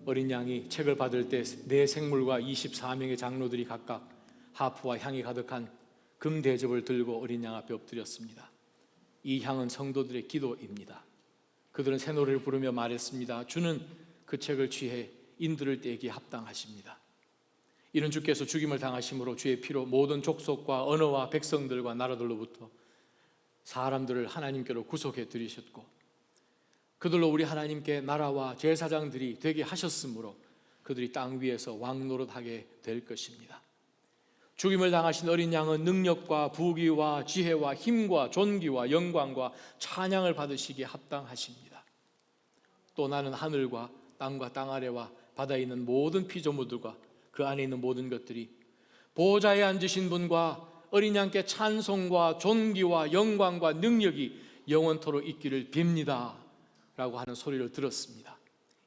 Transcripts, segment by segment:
어린 양이 책을 받을 때 네 생물과 24명의 장로들이 각각 하프와 향이 가득한 금 대접을 들고 어린 양 앞에 엎드렸습니다. 이 향은 성도들의 기도입니다. 그들은 새 노래를 부르며 말했습니다. 주는 그 책을 취해 인들을 떼기에 합당하십니다. 이는 주께서 죽임을 당하심으로 주의 피로 모든 족속과 언어와 백성들과 나라들로부터 사람들을 하나님께로 구속해 들이셨고 그들로 우리 하나님께 나라와 제사장들이 되게 하셨으므로 그들이 땅 위에서 왕노릇하게 될 것입니다. 죽임을 당하신 어린 양은 능력과 부귀와 지혜와 힘과 존귀와 영광과 찬양을 받으시기에 합당하십니다. 또 나는 하늘과 땅과 땅 아래와 바다에 있는 모든 피조물들과 그 안에 있는 모든 것들이 보좌에 앉으신 분과 어린 양께 찬송과 존귀와 영광과 능력이 영원토록 있기를 빕니다 라고 하는 소리를 들었습니다.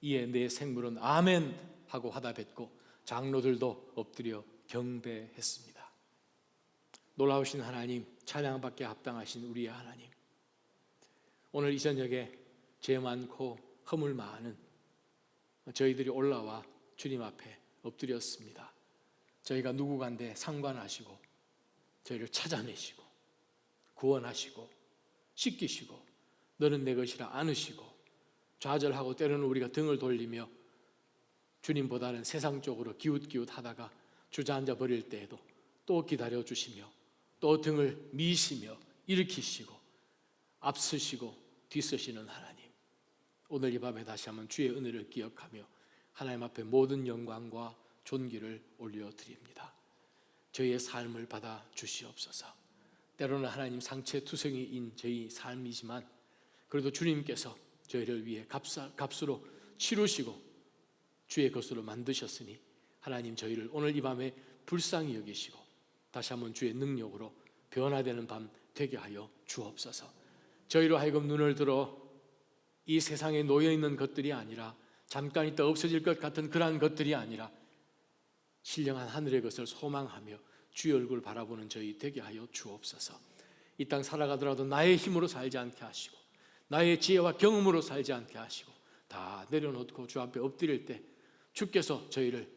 이에 네 생물은 아멘 하고 화답했고 장로들도 엎드려 경배했습니다. 놀라우신 하나님, 찬양받게 합당하신 우리의 하나님, 오늘 이 저녁에 죄 많고 허물 많은 저희들이 올라와 주님 앞에 엎드렸습니다. 저희가 누구간데 상관하시고 저희를 찾아내시고 구원하시고 씻기시고 너는 내 것이라 안으시고 좌절하고 때로는 우리가 등을 돌리며 주님보다는 세상 쪽으로 기웃기웃하다가 주저앉아 버릴 때에도 또 기다려주시며 또 등을 미시며 일으키시고 앞서시고 뒤서시는 하나님, 오늘 이 밤에 다시 한번 주의 은혜를 기억하며 하나님 앞에 모든 영광과 존귀를 올려드립니다. 저희의 삶을 받아 주시옵소서. 때로는 하나님 상체투성이인 저희 삶이지만 그래도 주님께서 저희를 위해 값으로 치루시고 주의 것으로 만드셨으니 하나님 저희를 오늘 이 밤에 불쌍히 여기시고 다시 한번 주의 능력으로 변화되는 밤 되게 하여 주옵소서. 저희로 하여금 눈을 들어 이 세상에 놓여있는 것들이 아니라 잠깐 있다 없어질 것 같은 그러한 것들이 아니라 신령한 하늘의 것을 소망하며 주의 얼굴을 바라보는 저희 되게 하여 주옵소서. 이 땅 살아가더라도 나의 힘으로 살지 않게 하시고 나의 지혜와 경험으로 살지 않게 하시고 다 내려놓고 주 앞에 엎드릴 때 주께서 저희를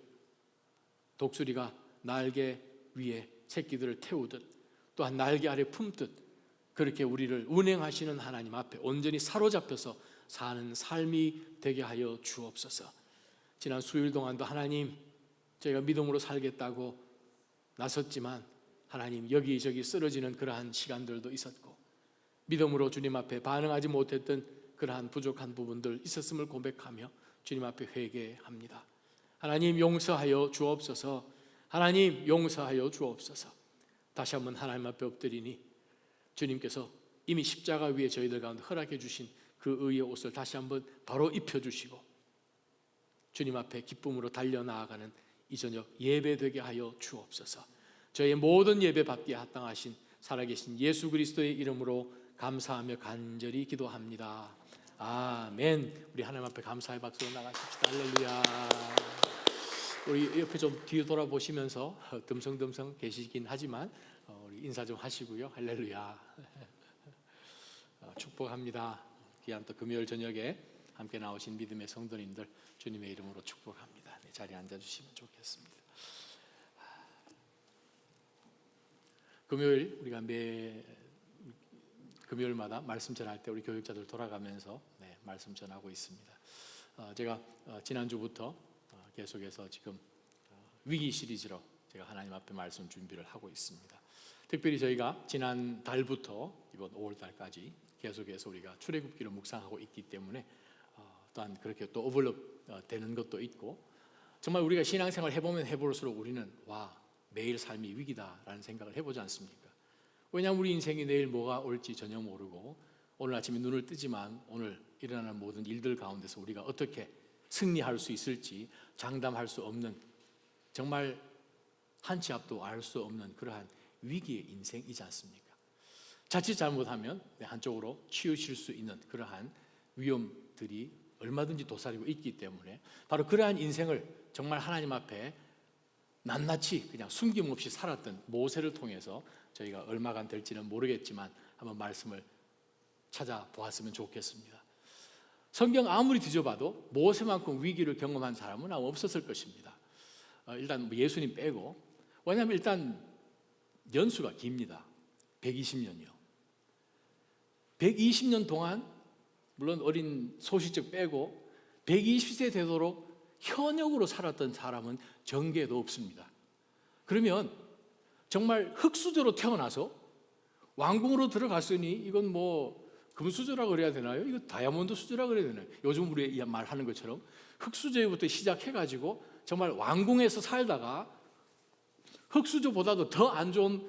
독수리가 날개 위에 새끼들을 태우듯 또한 날개 아래 품듯 그렇게 우리를 운행하시는 하나님 앞에 온전히 사로잡혀서 사는 삶이 되게 하여 주옵소서. 지난 수요일 동안도 하나님 저희가 믿음으로 살겠다고 나섰지만 하나님 여기저기 쓰러지는 그러한 시간들도 있었고 믿음으로 주님 앞에 반응하지 못했던 그러한 부족한 부분들 있었음을 고백하며 주님 앞에 회개합니다. 하나님 용서하여 주옵소서. 하나님 용서하여 주옵소서. 다시 한번 하나님 앞에 엎드리니 주님께서 이미 십자가 위에 저희들 가운데 허락해 주신 그 의의 옷을 다시 한번 바로 입혀주시고 주님 앞에 기쁨으로 달려나아가는 이 저녁 예배되게 하여 주옵소서. 저희의 모든 예배 받기에 합당하신 살아계신 예수 그리스도의 이름으로 감사하며 간절히 기도합니다. 아멘. 우리 하나님 앞에 감사의 박수로 나가십시다. 할렐루야. 우리 옆에 좀 뒤에 돌아보시면서 듬성듬성 계시긴 하지만 우리 인사 좀 하시고요. 할렐루야. 축복합니다. 귀한 또 금요일 저녁에 함께 나오신 믿음의 성도님들 주님의 이름으로 축복합니다. 네, 자리에 앉아주시면 좋겠습니다. 금요일 우리가 매 금요일마다 말씀 전할 때 우리 교육자들 돌아가면서 말씀 전하고 있습니다. 제가 지난주부터 계속해서 지금 위기 시리즈로 제가 하나님 앞에 말씀 준비를 하고 있습니다. 특별히 저희가 지난 달부터 이번 5월 달까지 계속해서 우리가 출애굽기를 묵상하고 있기 때문에 또한 그렇게 또 오버랩 되는 것도 있고 정말 우리가 신앙생활 해보면 해볼수록 우리는 매일 삶이 위기다라는 생각을 해보지 않습니까? 왜냐하면 우리 인생이 내일 뭐가 올지 전혀 모르고 오늘 아침에 눈을 뜨지만 오늘 일어나는 모든 일들 가운데서 우리가 어떻게 승리할 수 있을지 장담할 수 없는 정말 한 치 앞도 알 수 없는 그러한 위기의 인생이지 않습니까? 자칫 잘못하면 한쪽으로 치우칠 수 있는 그러한 위험들이 얼마든지 도사리고 있기 때문에 바로 그러한 인생을 정말 하나님 앞에 낱낱이 그냥 숨김없이 살았던 모세를 통해서 저희가 얼마간 될지는 모르겠지만 한번 말씀을 찾아보았으면 좋겠습니다. 성경 아무리 뒤져봐도 모세만큼 위기를 경험한 사람은 아마 없었을 것입니다. 일단 예수님 빼고. 왜냐하면 일단 연수가 깁니다. 120년이요. 120년 동안 물론 어린 소시적 빼고 120세 되도록 현역으로 살았던 사람은 정계도 없습니다. 그러면 정말 흙수저로 태어나서 왕궁으로 들어갔으니 이건 뭐 금수저라 그래야 되나요? 이거 다이아몬드 수저라 그래야 되나요? 요즘 우리 말하는 것처럼 흙수저부터 시작해가지고 정말 왕궁에서 살다가 흙수저보다도 더 안 좋은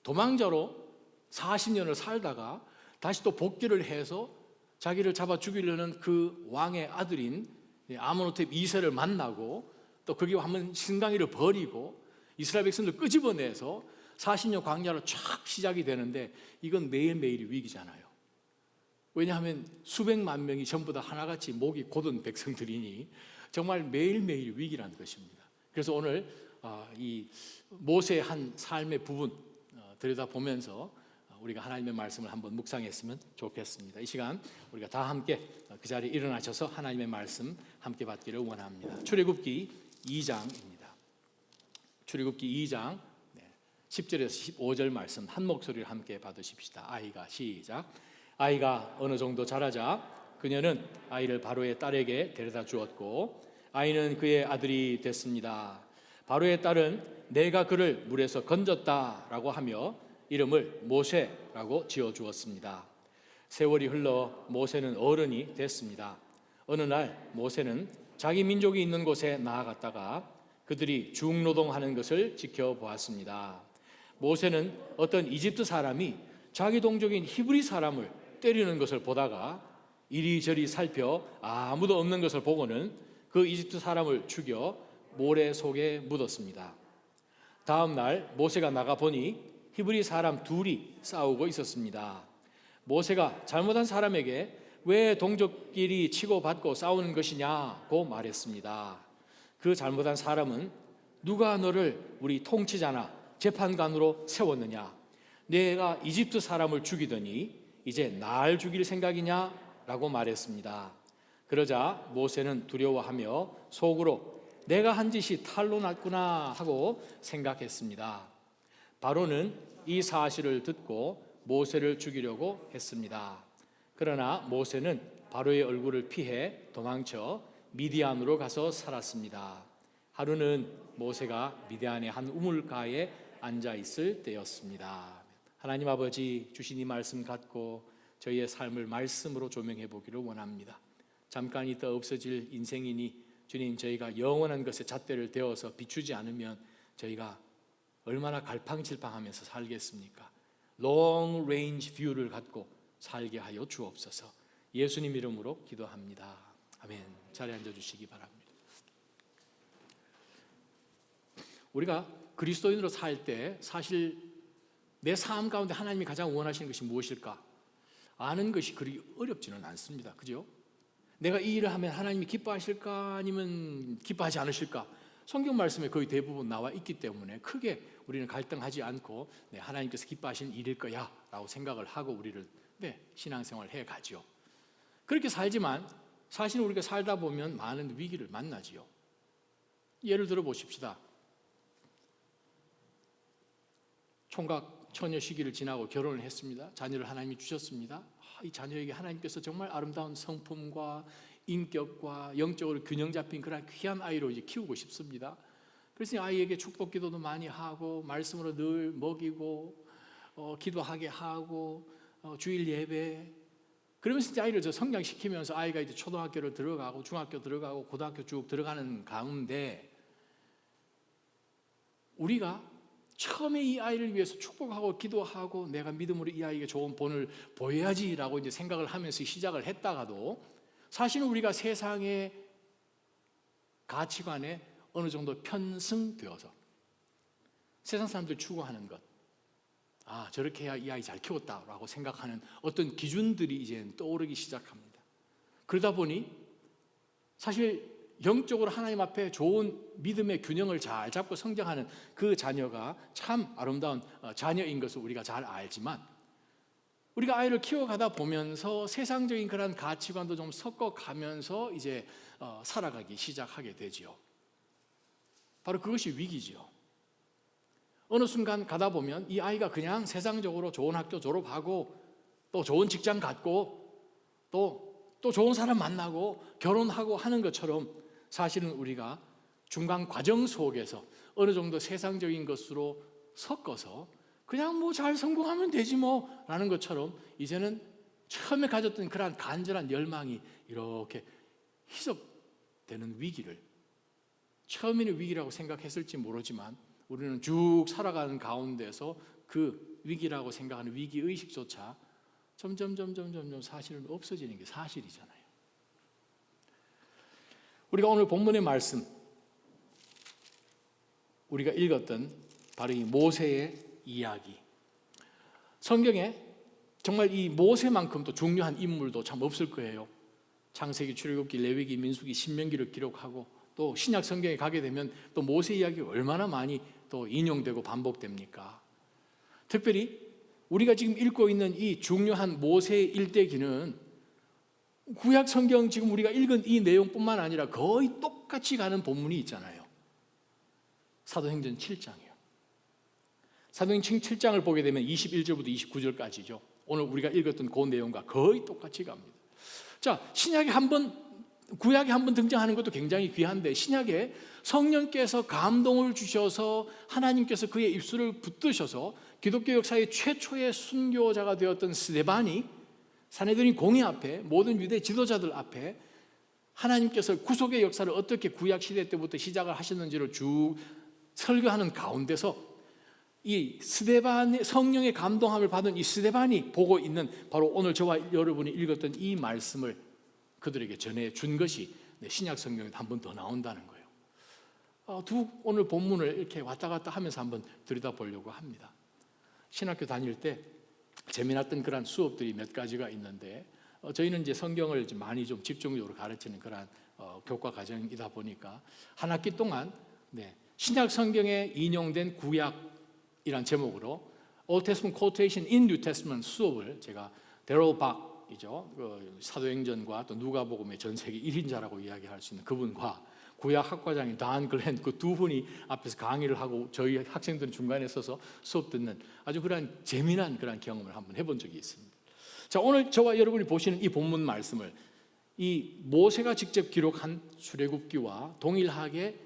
도망자로 40년을 살다가 다시 또 복귀를 해서 자기를 잡아 죽이려는 그 왕의 아들인 아모노텝 2세를 만나고 또 거기와 한번 신강이를 버리고 이스라엘 백성들 끄집어내서 40년 광야로 쫙 시작이 되는데 이건 매일매일이 위기잖아요. 왜냐하면 수백만 명이 전부 다 하나같이 목이 곧은 백성들이니 정말 매일매일 위기라는 것입니다. 그래서 오늘 이 모세의 한 삶의 부분 들여다보면서 우리가 하나님의 말씀을 한번 묵상했으면 좋겠습니다. 이 시간 우리가 다 함께 그 자리에 일어나셔서 하나님의 말씀 함께 받기를 원합니다. 출애굽기 2장입니다. 출애굽기 2장 10절에서 15절 말씀 한 목소리를 함께 받으십시다. 아이가 시작. 아이가 어느 정도 자라자 그녀는 아이를 바로의 딸에게 데려다 주었고 아이는 그의 아들이 됐습니다. 바로의 딸은 내가 그를 물에서 건졌다라고 하며 이름을 모세라고 지어주었습니다. 세월이 흘러 모세는 어른이 됐습니다. 어느 날 모세는 자기 민족이 있는 곳에 나아갔다가 그들이 중노동하는 것을 지켜보았습니다. 모세는 어떤 이집트 사람이 자기 동족인 히브리 사람을 때리는 것을 보다가 이리저리 살펴 아무도 없는 것을 보고는 그 이집트 사람을 죽여 모래 속에 묻었습니다. 다음 날 모세가 나가 보니 히브리 사람 둘이 싸우고 있었습니다. 모세가 잘못한 사람에게 왜 동족끼리 치고받고 싸우는 것이냐고 말했습니다. 그 잘못한 사람은 누가 너를 우리 통치자나 재판관으로 세웠느냐? 내가 이집트 사람을 죽이더니 이제 날 죽일 생각이냐? 라고 말했습니다. 그러자 모세는 두려워하며 속으로 내가 한 짓이 탈로 났구나 하고 생각했습니다. 바로는 이 사실을 듣고 모세를 죽이려고 했습니다. 그러나 모세는 바로의 얼굴을 피해 도망쳐 미디안으로 가서 살았습니다. 하루는 모세가 미디안의 한 우물가에 앉아 있을 때였습니다. 하나님 아버지 주신 이 말씀 갖고 저희의 삶을 말씀으로 조명해 보기를 원합니다. 잠깐 있다 없어질 인생이니 주님 저희가 영원한 것에 잣대를 대어서 비추지 않으면 저희가 얼마나 갈팡질팡하면서 살겠습니까? 롱 레인지 뷰를 갖고 살게 하여 주옵소서. 예수님 이름으로 기도합니다. 아멘. 자리에 앉아주시기 바랍니다. 우리가 그리스도인으로 살 때 사실 내 삶 가운데 하나님이 가장 원하시는 것이 무엇일까? 아는 것이 그리 어렵지는 않습니다. 그죠? 내가 이 일을 하면 하나님이 기뻐하실까 아니면 기뻐하지 않으실까? 성경 말씀에 거의 대부분 나와 있기 때문에 크게 우리는 갈등하지 않고 하나님께서 기뻐하시는 일일 거야 라고 생각을 하고 우리를 신앙생활을 해가죠. 그렇게 살지만 사실 우리가 살다 보면 많은 위기를 만나지요. 예를 들어 보십시다. 총각 처녀 시기를 지나고 결혼을 했습니다. 자녀를 하나님이 주셨습니다. 이 자녀에게 하나님께서 정말 아름다운 성품과 인격과 영적으로 균형 잡힌 그런 귀한 아이로 이제 키우고 싶습니다. 그래서 아이에게 축복 기도도 많이 하고 말씀으로 늘 먹이고 기도하게 하고 주일 예배 그러면서 이제 아이를 성장시키면서 아이가 이제 초등학교를 들어가고 중학교 들어가고 고등학교 쭉 들어가는 가운데 우리가 처음에 이 아이를 위해서 축복하고 기도하고 내가 믿음으로 이 아이에게 좋은 본을 보여야지라고 이제 생각을 하면서 시작을 했다가도 사실은 우리가 세상의 가치관에 어느 정도 편승되어서 세상 사람들 추구하는 것, 저렇게 해야 이 아이 잘 키웠다라고 생각하는 어떤 기준들이 이제 떠오르기 시작합니다. 그러다 보니 사실 영적으로 하나님 앞에 좋은 믿음의 균형을 잘 잡고 성장하는 그 자녀가 참 아름다운 자녀인 것을 우리가 잘 알지만 우리가 아이를 키워가다 보면서 세상적인 그런 가치관도 좀 섞어가면서 이제 살아가기 시작하게 되지요. 바로 그것이 위기지요. 어느 순간 가다 보면 이 아이가 그냥 세상적으로 좋은 학교 졸업하고 또 좋은 직장 갖고 또 좋은 사람 만나고 결혼하고 하는 것처럼 사실은 우리가 중간 과정 속에서 어느 정도 세상적인 것으로 섞어서 그냥 뭐 잘 성공하면 되지 뭐 라는 것처럼 이제는 처음에 가졌던 그러한 간절한 열망이 이렇게 희석되는 위기를, 처음에는 위기라고 생각했을지 모르지만 우리는 쭉 살아가는 가운데서 그 위기라고 생각하는 위기의식조차 점점 사실은 없어지는 게 사실이잖아요. 우리가 오늘 본문의 말씀, 우리가 읽었던 바로 이 모세의 이야기, 성경에 정말 이 모세만큼 또 중요한 인물도 참 없을 거예요. 창세기, 출애굽기, 레위기, 민수기, 신명기를 기록하고 또 신약 성경에 가게 되면 또 모세 이야기가 얼마나 많이 또 인용되고 반복됩니까? 특별히 우리가 지금 읽고 있는 이 중요한 모세의 일대기는 구약 성경 지금 우리가 읽은 이 내용뿐만 아니라 거의 똑같이 가는 본문이 있잖아요. 사도행전 7장이요. 사도행전 7장을 보게 되면 21절부터 29절까지죠. 오늘 우리가 읽었던 그 내용과 거의 똑같이 갑니다. 자, 신약에 구약에 한번 등장하는 것도 굉장히 귀한데, 신약에 성령께서 감동을 주셔서 하나님께서 그의 입술을 붙드셔서 기독교 역사의 최초의 순교자가 되었던 스데반이 사내들인 공회 앞에, 모든 유대 지도자들 앞에 하나님께서 구속의 역사를 어떻게 구약 시대 때부터 시작을 하셨는지를 쭉 설교하는 가운데서 이 스데반의 성령의 감동함을 받은 이 스데반이 보고 있는 바로 오늘 저와 여러분이 읽었던 이 말씀을 그들에게 전해준 것이 신약 성경에 한 번 더 나온다는 거예요. 오늘 본문을 이렇게 왔다 갔다 하면서 한번 들여다보려고 합니다. 신학교 다닐 때 재미났던 그런 수업들이 몇 가지가 있는데, 저희는 이제 성경을 많이 좀 집중적으로 가르치는 그런 교과 과정이다 보니까 한 학기 동안 신약 성경에 인용된 구약이란 제목으로 Old Testament Quotation in New Testament 수업을 제가 데럴 박이죠, 사도행전과 또 누가복음의 전 세계 1인자라고 이야기할 수 있는 그분과 구약 학과장인 단 글렌, 그 두 분이 앞에서 강의를 하고 저희 학생들은 중간에 서서 수업 듣는 아주 그런 재미난 그런 경험을 한번 해본 적이 있습니다. 자, 오늘 저와 여러분이 보시는 이 본문 말씀을 이 모세가 직접 기록한 출애굽기와 동일하게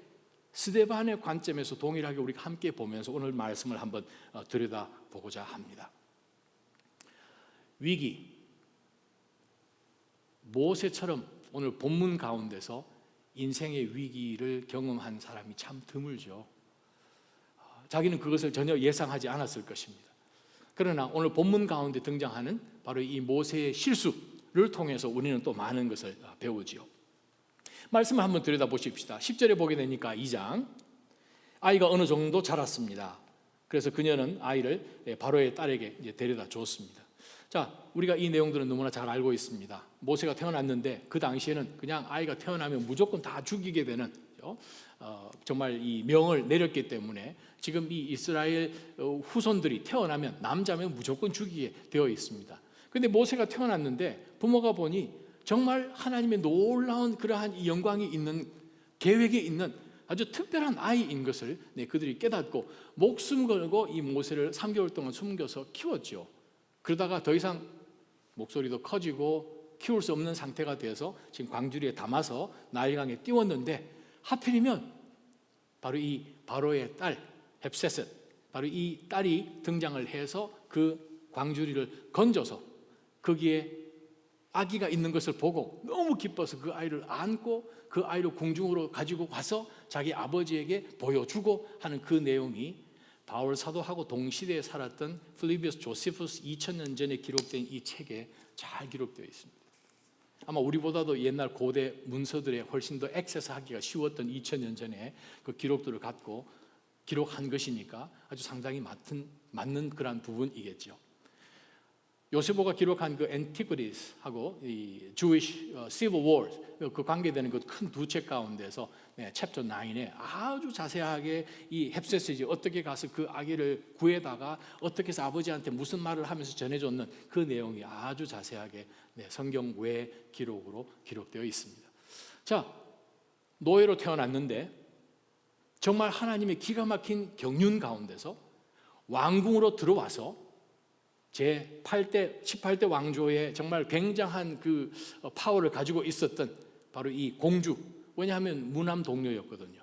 스데반의 관점에서 동일하게 우리가 함께 보면서 오늘 말씀을 한번 들여다보고자 합니다. 위기, 모세처럼 오늘 본문 가운데서 인생의 위기를 경험한 사람이 참 드물죠. 자기는 그것을 전혀 예상하지 않았을 것입니다. 그러나 오늘 본문 가운데 등장하는 바로 이 모세의 실수를 통해서 우리는 또 많은 것을 배우지요. 말씀을 한번 들여다보십시다. 10절에 보게 되니까 2장, 아이가 어느 정도 자랐습니다. 그래서 그녀는 아이를 바로의 딸에게 이제 데려다 줬습니다. 자, 우리가 이 내용들은 너무나 잘 알고 있습니다. 모세가 태어났는데 그 당시에는 그냥 아이가 태어나면 무조건 다 죽이게 되는 정말 이 명을 내렸기 때문에 지금 이 이스라엘 후손들이 태어나면 남자면 무조건 죽이게 되어 있습니다. 그런데 모세가 태어났는데 부모가 보니 정말 하나님의 놀라운 그러한 이 영광이 있는, 계획이 있는 아주 특별한 아이인 것을 그들이 깨닫고 목숨 걸고 이 모세를 3개월 동안 숨겨서 키웠죠. 그러다가 더 이상 목소리도 커지고 키울 수 없는 상태가 되어서 지금 광주리에 담아서 나일강에 띄웠는데, 하필이면 바로 이 바로의 딸 헵세셋, 바로 이 딸이 등장을 해서 그 광주리를 건져서 거기에 아기가 있는 것을 보고 너무 기뻐서 그 아이를 안고 그 아이를 궁중으로 가지고 가서 자기 아버지에게 보여주고 하는 그 내용이 바울 사도하고 동시대에 살았던 플리비우스 조세푸스 2000년 전에 기록된 이 책에 잘 기록되어 있습니다. 아마 우리보다도 옛날 고대 문서들에 훨씬 더 액세스하기가 쉬웠던 2000년 전에 그 기록들을 갖고 기록한 것이니까 아주 상당히 맞는 그런 부분이겠죠. 요세보가 기록한 그 Antiquities 하고 이 Jewish Civil Wars 그 관계되는 그 큰 두 책 가운데서 챕터 9에 아주 자세하게 이 헵세스이 어떻게 가서 그 아기를 구해다가 어떻게 해서 아버지한테 무슨 말을 하면서 전해줬는 그 내용이 아주 자세하게 성경 외 기록으로 기록되어 있습니다. 자, 노예로 태어났는데 정말 하나님의 기가 막힌 경륜 가운데서 왕궁으로 들어와서 제8대, 18대 왕조의 정말 굉장한 그 파워를 가지고 있었던 바로 이 공주, 왜냐하면 무남 동료였거든요.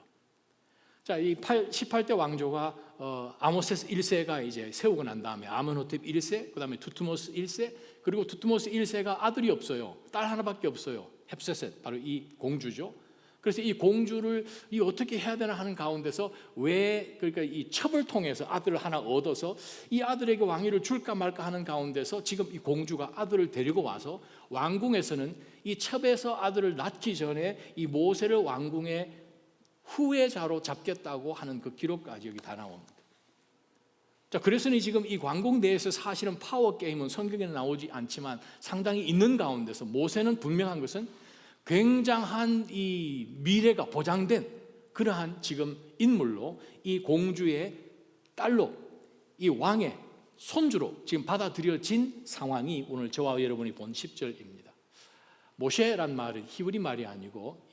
자, 이 18대 왕조가 아모세스 1세가 이제 세우고 난 다음에 아멘호텝 1세, 그 다음에 두트모스 1세, 그리고 두트모스 1세가 아들이 없어요. 딸 하나밖에 없어요. 헵세셋, 바로 이 공주죠. 그래서 이 공주를 어떻게 해야 되나 하는 가운데서 그러니까 이 첩을 통해서 아들을 하나 얻어서 이 아들에게 왕위를 줄까 말까 하는 가운데서 지금 이 공주가 아들을 데리고 와서 왕궁에서는 이 첩에서 아들을 낳기 전에 이 모세를 왕궁의 후계자로 잡겠다고 하는 그 기록까지 여기 다 나옵니다. 자, 그래서는 지금 이 왕궁 내에서 사실은 파워 게임은 성경에는 나오지 않지만 상당히 있는 가운데서 모세는 분명한 것은 굉장한 이 미래가 보장된 그러한 지금 인물로 이 공주의 딸로 이 왕의 손주로 지금 받아들여진 상황이 오늘 저와 여러분이 본 10절입니다. 모셰란 말은 히브리 말이 아니고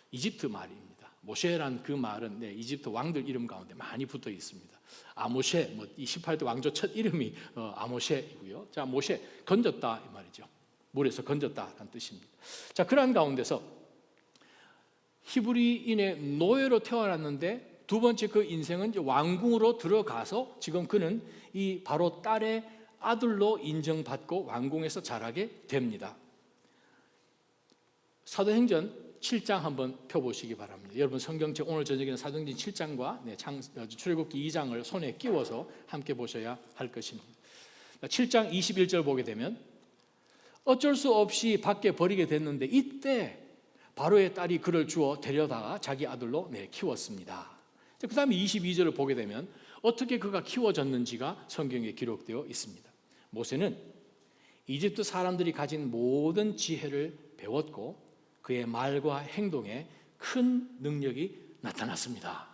이집트 말입니다. 모셰란 그 말은 이집트 왕들 이름 가운데 많이 붙어 있습니다. 아모셰, 이 18대 왕조 첫 이름이 아모셰이고요. 자, 모셰 건졌다 이 말이죠. 물에서 건졌다라는 뜻입니다. 자, 그러한 가운데서 히브리인의 노예로 태어났는데 두 번째 그 인생은 이제 왕궁으로 들어가서 지금 그는 이 바로 딸의 아들로 인정받고 왕궁에서 자라게 됩니다. 사도행전 7장 한번 펴보시기 바랍니다. 여러분 성경책 오늘 저녁에는 사도행전 7장과 출애굽기 2장을 손에 끼워서 함께 보셔야 할 것입니다. 7장 21절 보게 되면 어쩔 수 없이 밖에 버리게 됐는데 이때 바로의 딸이 그를 주어 데려다가 자기 아들로 키웠습니다. 그 다음에 22절을 보게 되면 어떻게 그가 키워졌는지가 성경에 기록되어 있습니다. 모세는 이집트 사람들이 가진 모든 지혜를 배웠고 그의 말과 행동에 큰 능력이 나타났습니다.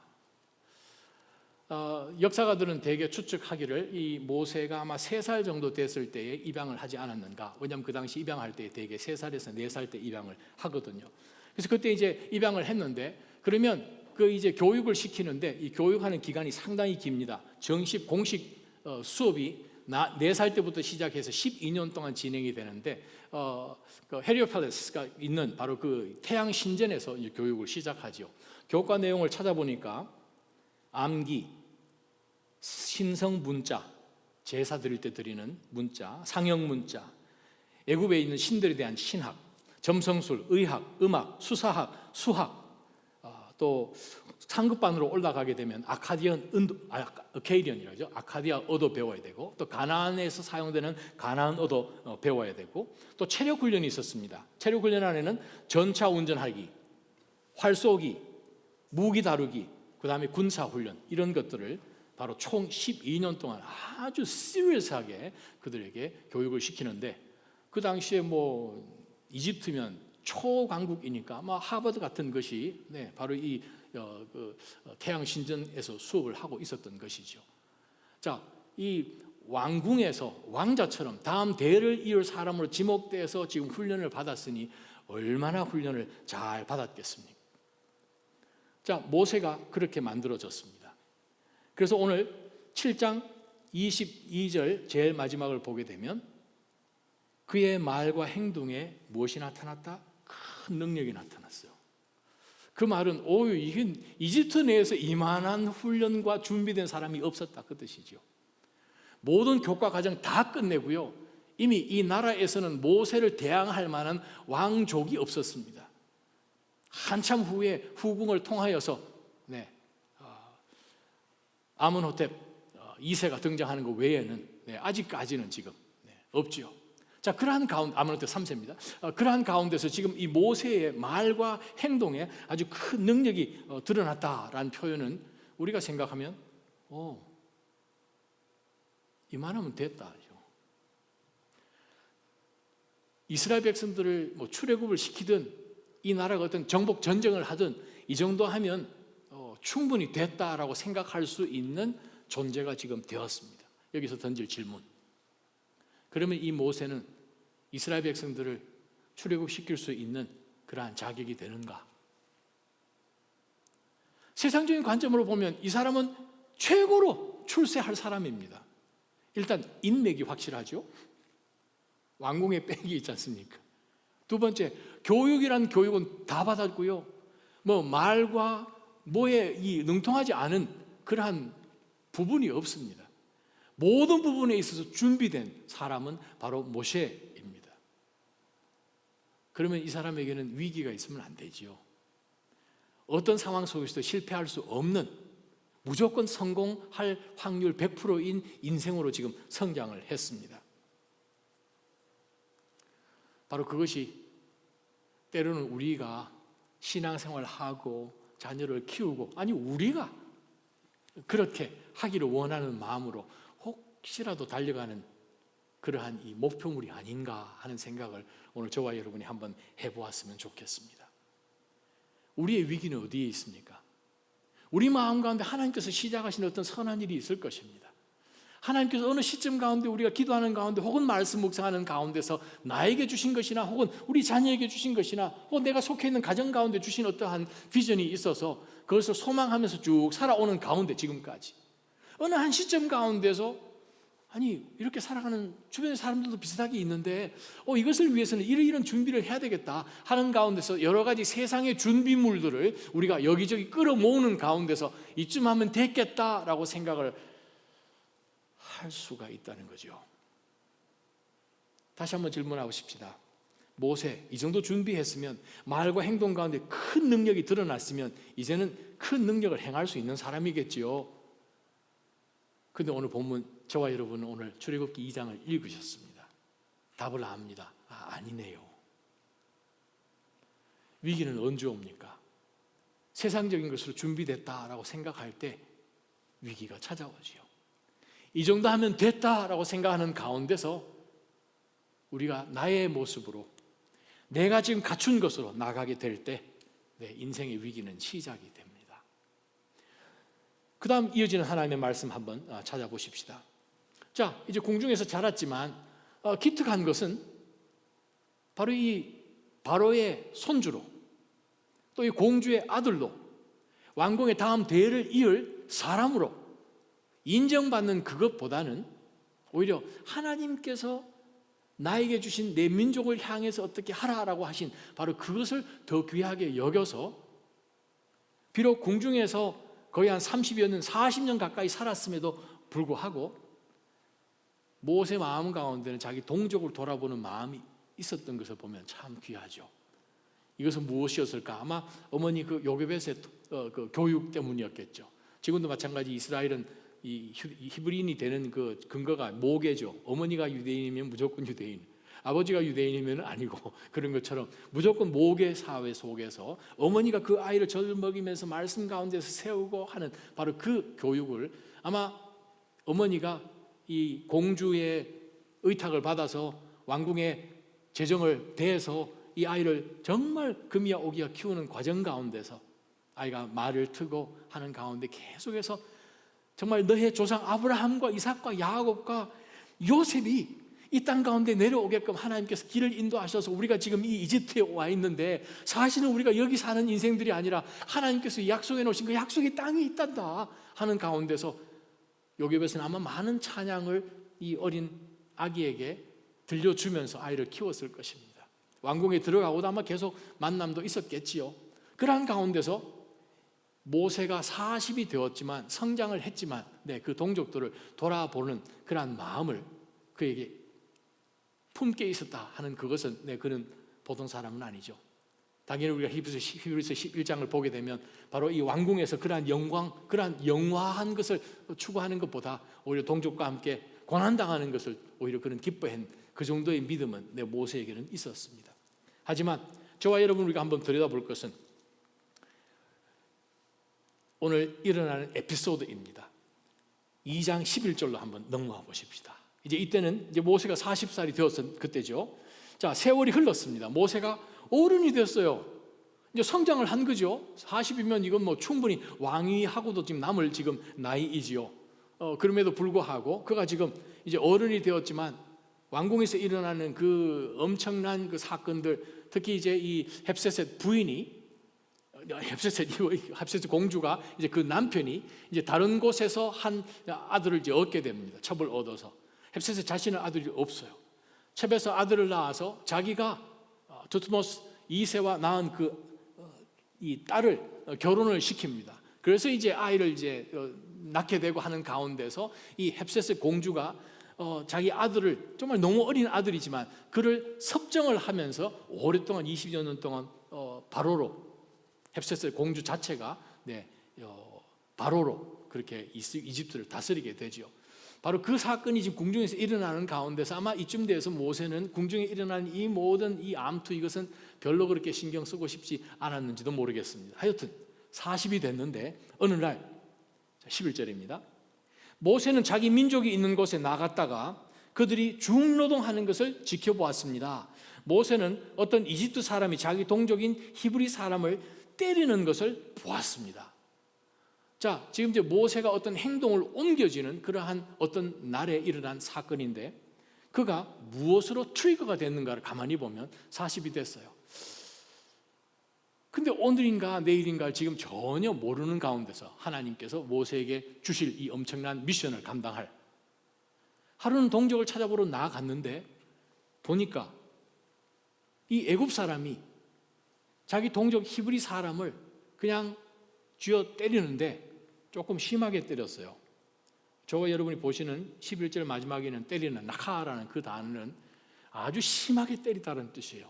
역사가들은 대개 추측하기를 이 모세가 아마 3살 정도 됐을 때에 입양을 하지 않았는가. 왜냐하면 그 당시 입양할 때 대개 3살에서 4살 때 입양을 하거든요. 그래서 그때 이제 입양을 했는데 그러면 그 이제 교육을 시키는데 이 교육하는 기간이 상당히 깁니다. 정식 공식 수업이 4살 때부터 시작해서 12년 동안 진행이 되는데 그 헬리오폴리스가 있는 바로 그 태양 신전에서 이제 교육을 시작하죠. 교과 내용을 찾아보니까 암기, 신성 문자, 제사 드릴 때 드리는 문자, 상형 문자, 애굽에 있는 신들에 대한 신학, 점성술, 의학, 음악, 수사학, 수학, 또 상급반으로 올라가게 되면 아카디언이라죠. 아카디아어도 배워야 되고 또 가나안에서 사용되는 가나안어도 배워야 되고 또 체력 훈련이 있었습니다. 체력 훈련 안에는 전차 운전하기, 활 쏘기, 무기 다루기, 그 다음에 군사 훈련 이런 것들을 바로 총 12년 동안 아주 시리어스하게 그들에게 교육을 시키는데 그 당시에 이집트면 초강국이니까 하버드 같은 것이 바로 이 태양 신전에서 수업을 하고 있었던 것이죠. 자, 이 왕궁에서 왕자처럼 다음 대를 이을 사람으로 지목돼서 지금 훈련을 받았으니 얼마나 훈련을 잘 받았겠습니까? 자, 모세가 그렇게 만들어졌습니다. 그래서 오늘 7장 22절 제일 마지막을 보게 되면 그의 말과 행동에 무엇이 나타났다? 큰 능력이 나타났어요. 그 말은 이게 이집트 내에서 이만한 훈련과 준비된 사람이 없었다 그 뜻이죠. 모든 교과 과정 다 끝내고요. 이미 이 나라에서는 모세를 대항할 만한 왕족이 없었습니다. 한참 후에 후궁을 통하여서 아멘호텝 2세가 등장하는 것 외에는 아직까지는 지금 없지요. 자, 그러한 가운데 아멘호텝 3세입니다. 그러한 가운데서 지금 이 모세의 말과 행동에 아주 큰 능력이 드러났다라는 표현은 우리가 생각하면 이만하면 됐다. 이스라엘 백성들을 출애굽을 시키든 이 나라가 어떤 정복 전쟁을 하든 이 정도 하면 충분히 됐다라고 생각할 수 있는 존재가 지금 되었습니다. 여기서 던질 질문, 그러면 이 모세는 이스라엘 백성들을 출애굽시킬 수 있는 그러한 자격이 되는가? 세상적인 관점으로 보면 이 사람은 최고로 출세할 사람입니다. 일단 인맥이 확실하죠. 왕궁에 빽이 있지 않습니까? 두 번째, 교육이란 교육은 다 받았고요. 말과 뭐에 능통하지 않은 그러한 부분이 없습니다. 모든 부분에 있어서 준비된 사람은 바로 모세입니다. 그러면 이 사람에게는 위기가 있으면 안 되지요. 어떤 상황 속에서도 실패할 수 없는, 무조건 성공할 확률 100%인 인생으로 지금 성장을 했습니다. 바로 그것이 때로는 우리가 신앙생활하고 자녀를 키우고, 아니 우리가 그렇게 하기를 원하는 마음으로 혹시라도 달려가는 그러한 이 목표물이 아닌가 하는 생각을 오늘 저와 여러분이 한번 해보았으면 좋겠습니다. 우리의 위기는 어디에 있습니까? 우리 마음 가운데 하나님께서 시작하신 어떤 선한 일이 있을 것입니다. 하나님께서 어느 시점 가운데 우리가 기도하는 가운데 혹은 말씀 묵상하는 가운데서 나에게 주신 것이나 혹은 우리 자녀에게 주신 것이나 혹은 내가 속해 있는 가정 가운데 주신 어떠한 비전이 있어서 그것을 소망하면서 쭉 살아오는 가운데 지금까지 어느 한 시점 가운데서 아니 이렇게 살아가는 주변의 사람들도 비슷하게 있는데 이것을 위해서는 이런 준비를 해야 되겠다 하는 가운데서 여러 가지 세상의 준비물들을 우리가 여기저기 끌어모으는 가운데서 이쯤 하면 됐겠다라고 생각을 할 수가 있다는 거죠. 다시 한번 질문하고 싶습니다. 모세 이 정도 준비했으면, 말과 행동 가운데 큰 능력이 드러났으면 이제는 큰 능력을 행할 수 있는 사람이겠지요. 그런데 오늘 본문, 저와 여러분은 오늘 출애굽기 2장을 읽으셨습니다. 답을 압니다. 아니네요. 위기는 언제 옵니까? 세상적인 것으로 준비됐다라고 생각할 때 위기가 찾아오지요. 이 정도 하면 됐다라고 생각하는 가운데서 우리가 나의 모습으로 내가 지금 갖춘 것으로 나가게 될 때 내 인생의 위기는 시작이 됩니다. 그 다음 이어지는 하나님의 말씀 한번 찾아보십시다. 자, 이제 궁중에서 자랐지만 기특한 것은 바로 이 바로의 손주로, 또 이 공주의 아들로 왕궁의 다음 대를 이을 사람으로 인정받는 그것보다는 오히려 하나님께서 나에게 주신 내 민족을 향해서 어떻게 하라라고 하신 바로 그것을 더 귀하게 여겨서, 비록 궁중에서 거의 한 30여 년, 40년 가까이 살았음에도 불구하고 모세 마음 가운데는 자기 동족을 돌아보는 마음이 있었던 것을 보면 참 귀하죠. 이것은 무엇이었을까? 아마 어머니 그 요게벳의 그 교육 때문이었겠죠. 지금도 마찬가지 이스라엘은 이 히브리인이 되는 그 근거가 모계죠. 어머니가 유대인이면 무조건 유대인, 아버지가 유대인이면 아니고, 그런 것처럼 무조건 모계 사회 속에서 어머니가 그 아이를 젖을 먹이면서 말씀 가운데서 세우고 하는 바로 그 교육을, 아마 어머니가 이 공주의 의탁을 받아서 왕궁의 재정을 대해서 이 아이를 정말 금이야 오기야 키우는 과정 가운데서 아이가 말을 트고 하는 가운데 계속해서 정말 너의 조상 아브라함과 이삭과 야곱과 요셉이 이 땅 가운데 내려오게끔 하나님께서 길을 인도하셔서 우리가 지금 이 이집트에 와 있는데, 사실은 우리가 여기 사는 인생들이 아니라 하나님께서 약속해 놓으신 그 약속의 땅이 있단다 하는 가운데서 요게벳은 아마 많은 찬양을 이 어린 아기에게 들려주면서 아이를 키웠을 것입니다. 왕궁에 들어가고도 아마 계속 만남도 있었겠지요. 그러한 가운데서 모세가 40이 되었지만, 성장을 했지만 그 동족들을 돌아보는 그러한 마음을 그에게 품게 있었다 하는 그것은 그는 보통 사람은 아니죠. 당연히 우리가 히브리서 11장을 보게 되면 바로 이 왕궁에서 그러한 영광, 그러한 영화한 것을 추구하는 것보다 오히려 동족과 함께 고난당하는 것을 오히려 그는 기뻐한 그 정도의 믿음은 모세에게는 있었습니다. 하지만 저와 여러분 우리가 한번 들여다볼 것은 오늘 일어나는 에피소드입니다. 2장 11절로 한번 넘어가 보십시다. 이제 이때는 이제 모세가 40살이 되었을 그때죠. 자, 세월이 흘렀습니다. 모세가 어른이 됐어요. 이제 성장을 한 거죠. 40이면 이건 뭐 충분히 왕위하고도 지금 남을 지금 나이이지요. 그럼에도 불구하고 그가 지금 이제 어른이 되었지만 왕궁에서 일어나는 그 엄청난 그 사건들, 특히 이제 이 헵세셋 부인이 헵세셋 공주가 이제 그 남편이 이제 다른 곳에서 한 아들을 이제 얻게 됩니다. 첩을 얻어서. 헵세셋 자신은 아들이 없어요. 첩에서 아들을 낳아서 자기가 두트모스 2세와 낳은 그 이 딸을 결혼을 시킵니다. 그래서 이제 아이를 이제 낳게 되고 하는 가운데서 이 헵세셋 공주가 자기 아들을, 정말 너무 어린 아들이지만 그를 섭정을 하면서 오랫동안 20여 년 동안 바로로, 헵세셋 공주 자체가 바로로 그렇게 이집트를 다스리게 되죠. 바로 그 사건이 지금 궁중에서 일어나는 가운데서 아마 이쯤 돼서 모세는 궁중에 일어나는 이 모든 이 암투, 이것은 별로 그렇게 신경 쓰고 싶지 않았는지도 모르겠습니다. 하여튼 40이 됐는데 어느 날 11절입니다. 모세는 자기 민족이 있는 곳에 나갔다가 그들이 중노동하는 것을 지켜보았습니다. 모세는 어떤 이집트 사람이 자기 동족인 히브리 사람을 때리는 것을 보았습니다. 자, 지금 이제 모세가 어떤 행동을 옮겨지는 그러한 어떤 날에 일어난 사건인데, 그가 무엇으로 트리거가 됐는가를 가만히 보면 40이 됐어요. 근데 오늘인가 내일인가 지금 전혀 모르는 가운데서 하나님께서 모세에게 주실 이 엄청난 미션을 감당할, 하루는 동족을 찾아보러 나아갔는데 보니까 이 애굽 사람이 자기 동족 히브리 사람을 그냥 쥐어 때리는데 조금 심하게 때렸어요. 저와 여러분이 보시는 11절 마지막에는 때리는 나카라는 그 단어는 아주 심하게 때리다는 뜻이에요.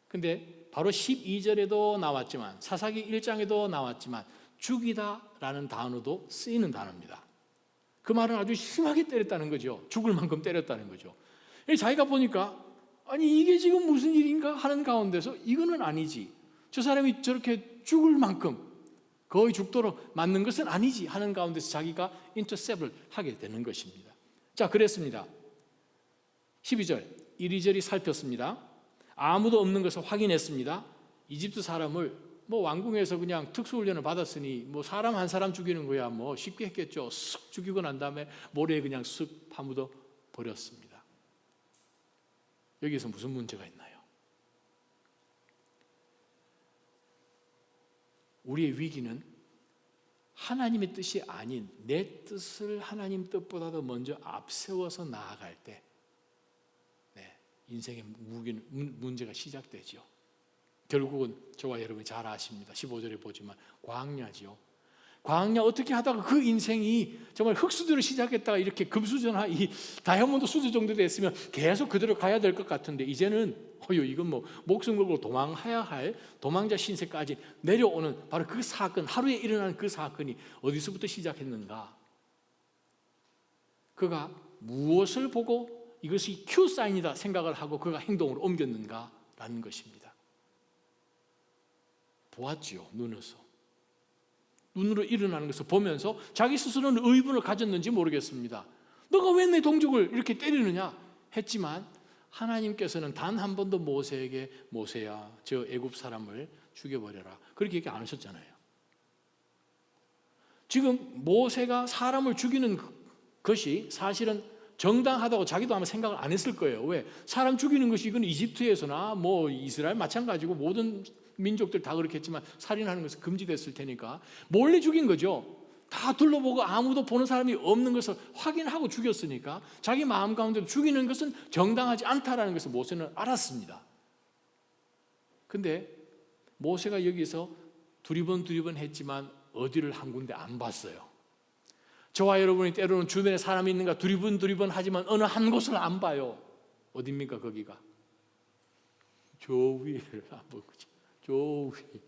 근데 바로 12절에도 나왔지만 사사기 1장에도 나왔지만 죽이다라는 단어도 쓰이는 단어입니다. 그 말은 아주 심하게 때렸다는 거죠. 죽을 만큼 때렸다는 거죠. 자기가 보니까 아니 이게 지금 무슨 일인가 하는 가운데서 이거는 아니지, 저 사람이 저렇게 죽을 만큼 거의 죽도록 맞는 것은 아니지 하는 가운데서 자기가 인터셉을 하게 되는 것입니다. 자, 그랬습니다. 12절 이리저리 살폈습니다. 아무도 없는 것을 확인했습니다. 이집트 사람을 뭐 왕궁에서 그냥 특수훈련을 받았으니 뭐 사람 한 사람 죽이는 거야 뭐 쉽게 했겠죠. 쓱 죽이고 난 다음에 모래에 그냥 쓱 파묻어 버렸습니다. 여기서 무슨 문제가 있나요? 우리의 위기는 하나님의 뜻이 아닌 내 뜻을 하나님 뜻보다도 먼저 앞세워서 나아갈 때 인생의 문제가 시작되죠. 결국은 저와 여러분이 잘 아십니다. 15절에 보지만 광야지요. 광야 어떻게 하다가 그 인생이 정말 흙수저로 시작했다가 이렇게 금수저나 이 다이아몬드 수저 정도 됐으면 계속 그대로 가야 될 것 같은데 이제는 이건 뭐 목숨 걸고 도망해야 할 도망자 신세까지 내려오는 바로 그 사건, 하루에 일어나는 그 사건이 어디서부터 시작했는가? 그가 무엇을 보고 이것이 큐 사인이다 생각을 하고 그가 행동을 옮겼는가라는 것입니다. 보았지요, 눈으로 일어나는 것을 보면서 자기 스스로는 의문을 가졌는지 모르겠습니다. 너가 왜 내 동족을 이렇게 때리느냐 했지만 하나님께서는 단 한 번도 모세에게 모세야 저 애굽 사람을 죽여버려라 그렇게 얘기 안 하셨잖아요. 지금 모세가 사람을 죽이는 것이 사실은 정당하다고 자기도 아마 생각을 안 했을 거예요. 왜? 사람 죽이는 것이 이건 이집트에서나 뭐 이스라엘 마찬가지고 모든 민족들 다 그렇겠지만 살인하는 것은 금지됐을 테니까 몰래 죽인 거죠. 다 둘러보고 아무도 보는 사람이 없는 것을 확인하고 죽였으니까 자기 마음 가운데 죽이는 것은 정당하지 않다라는 것을 모세는 알았습니다. 근데 모세가 여기서 두리번 했지만 어디를 한 군데 안 봤어요. 저와 여러분이 때로는 주변에 사람이 있는가 두리번 하지만 어느 한 곳을 안 봐요. 어딥니까 거기가? 저 위를 안 보고 저 위.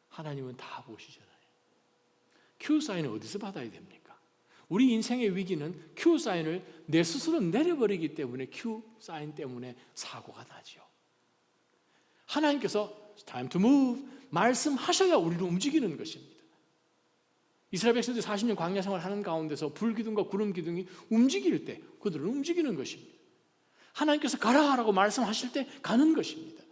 하나님은 다 보시잖아요. Q 사인을 어디서 받아야 됩니까? 우리 인생의 위기는 Q 사인을 내 스스로 내려버리기 때문에 Q 사인 때문에 사고가 나죠. 하나님께서 time to move 말씀하셔야 우리를 움직이는 것입니다. 이스라엘 백성들이 40년 광야 생활하는 가운데서 불기둥과 구름 기둥이 움직일 때 그들은 움직이는 것입니다. 하나님께서 가라라고 말씀하실 때 가는 것입니다.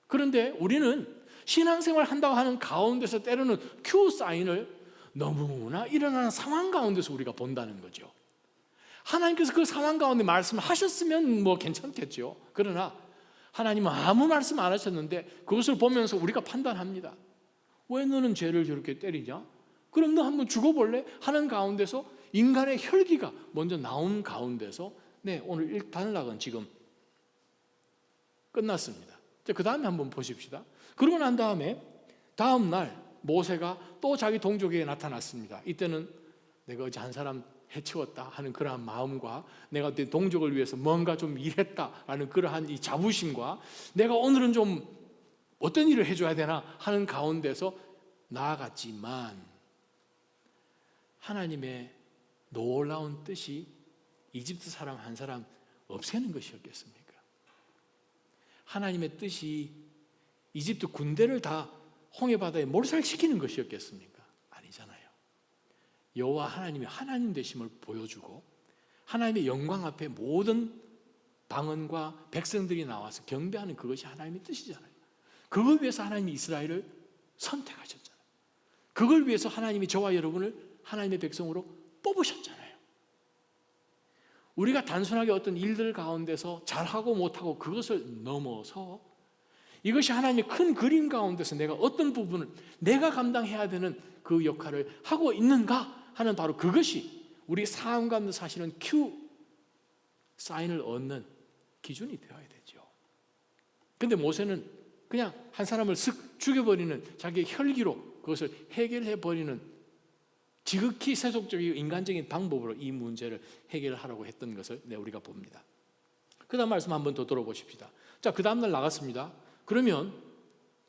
그런데 우리는 신앙생활 한다고 하는 가운데서 때로는 큐 사인을 너무나 일어나는 상황 가운데서 우리가 본다는 거죠. 하나님께서 그 상황 가운데 말씀을 하셨으면 뭐 괜찮겠죠. 그러나 하나님은 아무 말씀 안 하셨는데 그것을 보면서 우리가 판단합니다. 왜 너는 죄를 저렇게 때리냐? 그럼 너 한번 죽어볼래? 하는 가운데서 인간의 혈기가 먼저 나온 가운데서 네, 오늘 단락은 지금 끝났습니다. 그 다음에 한번 보십시다. 그러고 난 다음에 다음 날 모세가 또 자기 동족에게 나타났습니다. 이때는 내가 어제 한 사람 해치웠다 하는 그러한 마음과 내가 내 동족을 위해서 뭔가 좀 일했다라는 그러한 이 자부심과 내가 오늘은 좀 어떤 일을 해줘야 되나 하는 가운데서 나아갔지만 하나님의 놀라운 뜻이 이집트 사람 한 사람 없애는 것이었겠습니까? 하나님의 뜻이 이집트 군대를 다 홍해바다에 몰살시키는 것이었겠습니까? 아니잖아요. 여호와 하나님이 하나님 되심을 보여주고 하나님의 영광 앞에 모든 방언과 백성들이 나와서 경배하는 그것이 하나님의 뜻이잖아요. 그걸 위해서 하나님이 이스라엘을 선택하셨잖아요. 그걸 위해서 하나님이 저와 여러분을 하나님의 백성으로 뽑으셨잖아요. 우리가 단순하게 어떤 일들 가운데서 잘하고 못하고 그것을 넘어서 이것이 하나님의 큰 그림 가운데서 내가 어떤 부분을 내가 감당해야 되는 그 역할을 하고 있는가 하는 바로 그것이 우리 삶 가운데 사실은 큐 사인을 얻는 기준이 되어야 되죠. 그런데 모세는 그냥 한 사람을 쓱 죽여버리는 자기의 혈기로 그것을 해결해버리는 지극히 세속적이고 인간적인 방법으로 이 문제를 해결하려고 했던 것을 우리가 봅니다. 그 다음 말씀 한번 더 들어보십시다. 자, 그 다음날 나갔습니다. 그러면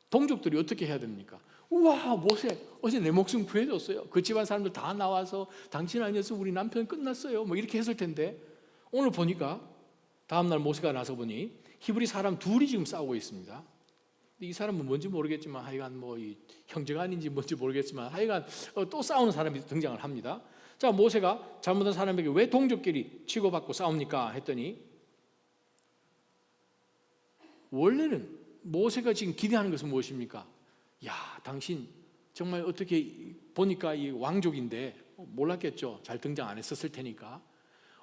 동족들이 어떻게 해야 됩니까? 우와, 모세 어제 내 목숨 구해줬어요. 그 집안 사람들 다 나와서 당신 아니었으면 우리 남편 끝났어요. 뭐 이렇게 했을 텐데 오늘 보니까 다음날 모세가 나서 보니 히브리 사람 둘이 지금 싸우고 있습니다. 이 사람은 뭔지 모르겠지만 하여간 뭐 이 형제가 아닌지 뭔지 모르겠지만 하여간 또 싸우는 사람이 등장을 합니다. 자, 모세가 잘못한 사람에게 왜 동족끼리 치고받고 싸웁니까? 했더니 원래는 모세가 지금 기대하는 것은 무엇입니까? 야, 당신 정말 어떻게 보니까 이 왕족인데 몰랐겠죠. 잘 등장 안 했었을 테니까.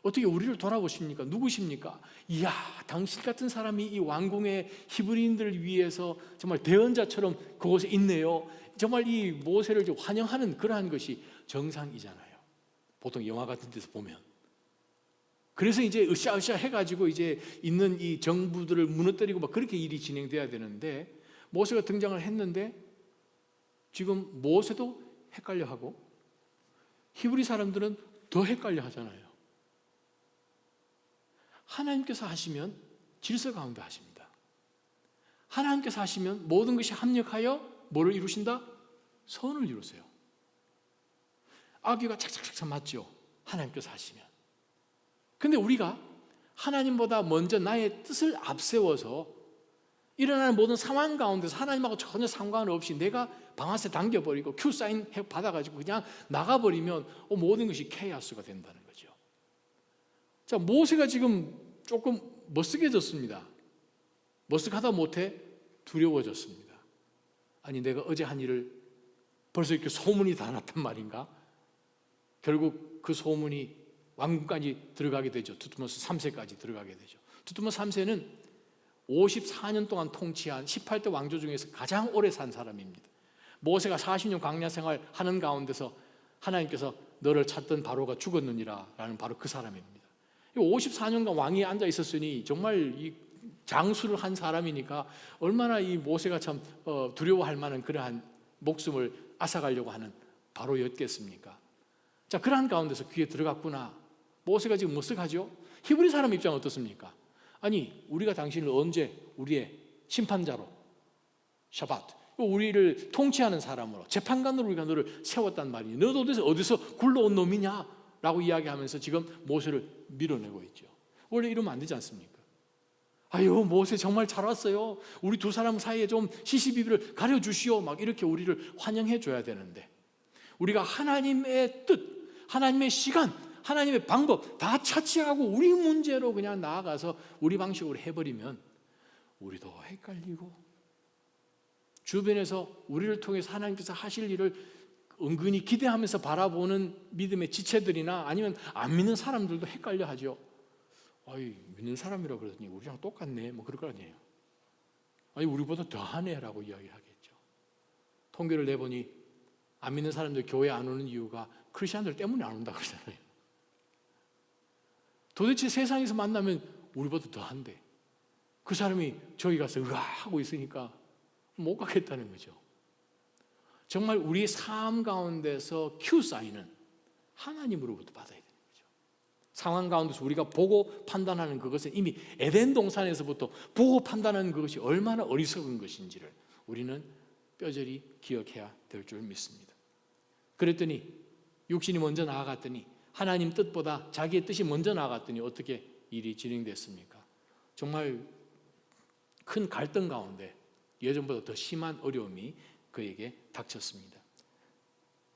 어떻게 우리를 돌아보십니까? 누구십니까? 이야, 당신 같은 사람이 이 왕궁의 히브리인들을 위해서 정말 대언자처럼 그곳에 있네요. 정말 이 모세를 환영하는 그러한 것이 정상이잖아요. 보통 영화 같은 데서 보면. 그래서 이제 으쌰으쌰 해가지고 이제 있는 이 정부들을 무너뜨리고 막 그렇게 일이 진행돼야 되는데 모세가 등장을 했는데 지금 모세도 헷갈려하고 히브리 사람들은 더 헷갈려 하잖아요. 하나님께서 하시면 질서 가운데 하십니다. 하나님께서 하시면 모든 것이 합력하여 뭐를 이루신다? 선을 이루세요. 아귀가 착착착착 맞죠? 하나님께서 하시면. 근데 우리가 하나님보다 먼저 나의 뜻을 앞세워서 일어나는 모든 상황 가운데서 하나님하고 전혀 상관없이 내가 방아쇠 당겨버리고 큐 사인 받아가지고 그냥 나가버리면 모든 것이 케이오스가 된다는 거죠. 자, 모세가 지금 조금 머쓱해졌습니다. 머쓱하다 못해 두려워졌습니다. 아니, 내가 어제 한 일을 벌써 이렇게 소문이 다 났단 말인가? 결국 그 소문이 왕궁까지 들어가게 되죠. 두트모스 3세까지 들어가게 되죠. 두트모스 3세는 54년 동안 통치한 18대 왕조 중에서 가장 오래 산 사람입니다. 모세가 40년 광야 생활 하는 가운데서 하나님께서 너를 찾던 바로가 죽었느니라 라는 바로 그 사람입니다. 54년간 왕위에 앉아 있었으니 정말 이 장수를 한 사람이니까 얼마나 이 모세가 참 두려워할 만한 그러한 목숨을 앗아가려고 하는 바로였겠습니까? 자, 그러한 가운데서 귀에 들어갔구나. 모세가 지금 머쓱하죠? 히브리 사람 입장은 어떻습니까? 아니, 우리가 당신을 언제 우리의 심판자로 샤밧, 우리를 통치하는 사람으로 재판관으로 우리가 너를 세웠단 말이니 너도 어디서 굴러온 놈이냐? 라고 이야기하면서 지금 모세를 밀어내고 있죠. 원래 이러면 안 되지 않습니까? 아유, 모세 정말 잘 왔어요. 우리 두 사람 사이에 좀 시시비비를 가려주시오. 막 이렇게 우리를 환영해 줘야 되는데 우리가 하나님의 뜻, 하나님의 시간, 하나님의 방법 다 차치하고 우리 문제로 그냥 나아가서 우리 방식으로 해버리면 우리도 헷갈리고 주변에서 우리를 통해서 하나님께서 하실 일을 은근히 기대하면서 바라보는 믿음의 지체들이나 아니면 안 믿는 사람들도 헷갈려 하죠. 아이, 믿는 사람이라고 그러더니 우리랑 똑같네, 뭐 그럴 거 아니에요. 아니, 우리보다 더하네라고 이야기하겠죠. 통계를 내보니 안 믿는 사람들 교회 안 오는 이유가 크리스천들 때문에 안 온다 그러잖아요. 도대체 세상에서 만나면 우리보다 더한데 그 사람이 저기 가서 하고 있으니까 못 가겠다는 거죠. 정말 우리의 삶 가운데서 큐 사인은 하나님으로부터 받아야 되는 거죠. 상황 가운데서 우리가 보고 판단하는 그것은 이미 에덴 동산에서부터 보고 판단하는 그것이 얼마나 어리석은 것인지를 우리는 뼈저리 기억해야 될 줄 믿습니다. 그랬더니 육신이 먼저 나아갔더니 하나님 뜻보다 자기의 뜻이 먼저 나아갔더니 어떻게 일이 진행됐습니까? 정말 큰 갈등 가운데 예전보다 더 심한 어려움이 그에게 닥쳤습니다.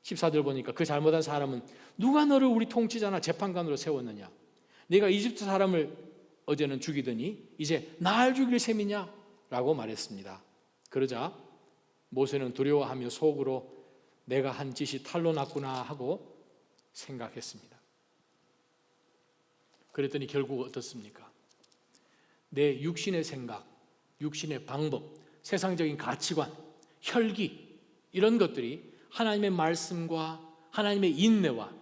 14절 보니까 그 잘못한 사람은 누가 너를 우리 통치자나 재판관으로 세웠느냐? 네가 이집트 사람을 어제는 죽이더니 이제 날 죽일 셈이냐? 라고 말했습니다. 그러자 모세는 두려워하며 속으로 내가 한 짓이 탈로 났구나 하고 생각했습니다. 그랬더니 결국 어떻습니까? 내 육신의 생각, 육신의 방법, 세상적인 가치관, 혈기 이런 것들이 하나님의 말씀과 하나님의 인내와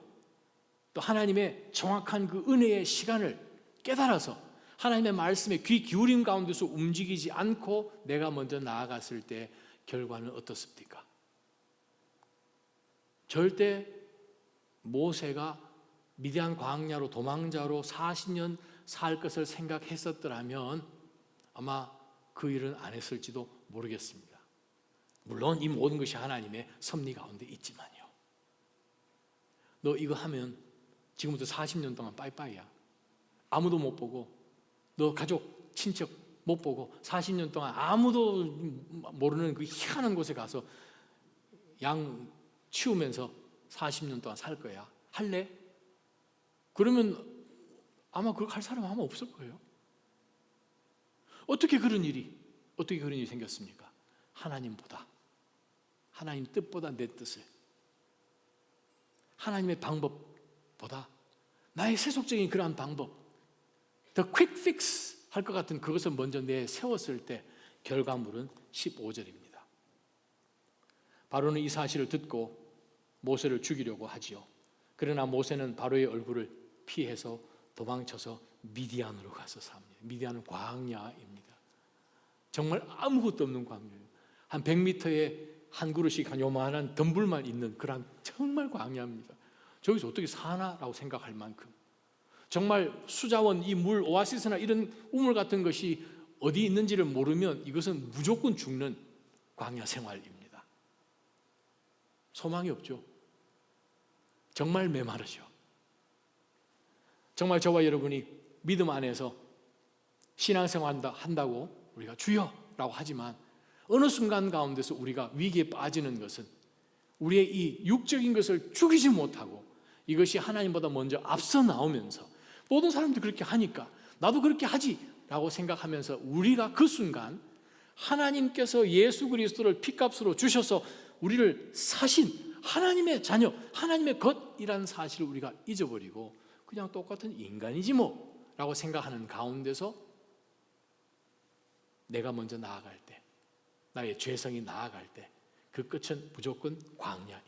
또 하나님의 정확한 그 은혜의 시간을 깨달아서 하나님의 말씀에 귀 기울임 가운데서 움직이지 않고 내가 먼저 나아갔을 때 결과는 어떻습니까? 절대 모세가 미디안 광야로 도망자로 40년 살 것을 생각했었더라면 아마 그 일은 안 했을지도 모르겠습니다. 물론 이 모든 것이 하나님의 섭리 가운데 있지만요. 너 이거 하면 지금부터 40년 동안 빠이빠이야. 아무도 못 보고 너 가족, 친척 못 보고 40년 동안 아무도 모르는 그 희한한 곳에 가서 양 치우면서 40년 동안 살 거야. 할래? 그러면 아마 그걸 할 사람 아마 없을 거예요. 어떻게 그런 일이 생겼습니까? 하나님보다, 하나님 뜻보다 내 뜻을, 하나님의 방법보다 나의 세속적인 그러한 방법, 더 퀵 픽스 할 것 같은 그것을 먼저 내세웠을 때 결과물은 15절입니다. 바로는 이 사실을 듣고 모세를 죽이려고 하지요. 그러나 모세는 바로의 얼굴을 피해서 도망쳐서 미디안으로 가서 삽니다. 미디안은 광야입니다. 정말 아무것도 없는 광야예요. 한 100m에 한 그릇씩 한 요만한 덤불만 있는 그런 정말 광야입니다. 저기서 어떻게 사나라고 생각할 만큼 정말 수자원, 이 물, 오아시스나 이런 우물 같은 것이 어디 있는지를 모르면 이것은 무조건 죽는 광야 생활입니다. 소망이 없죠. 정말 메마르죠. 정말 저와 여러분이 믿음 안에서 신앙생활 한다고 우리가 주여라고 하지만 어느 순간 가운데서 우리가 위기에 빠지는 것은 우리의 이 육적인 것을 죽이지 못하고 이것이 하나님보다 먼저 앞서 나오면서 모든 사람들이 그렇게 하니까 나도 그렇게 하지 라고 생각하면서 우리가 그 순간 하나님께서 예수 그리스도를 핏값으로 주셔서 우리를 사신 하나님의 자녀, 하나님의 것이라는 사실을 우리가 잊어버리고 그냥 똑같은 인간이지 뭐 라고 생각하는 가운데서 내가 먼저 나아갈 때, 나의 죄성이 나아갈 때 그 끝은 무조건 광야입니다.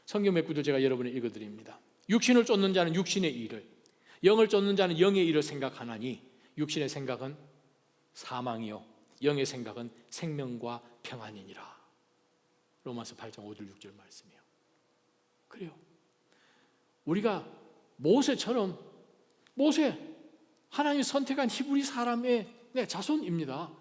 성경 몇 구절 제가 여러분에 읽어드립니다. 육신을 쫓는 자는 육신의 일을, 영을 쫓는 자는 영의 일을 생각하나니 육신의 생각은 사망이요 영의 생각은 생명과 평안이니라. 로마서 8장 5절 6절 말씀이에요. 그래요. 우리가 모세처럼, 모세 하나님이 선택한 히브리 사람의 자손입니다.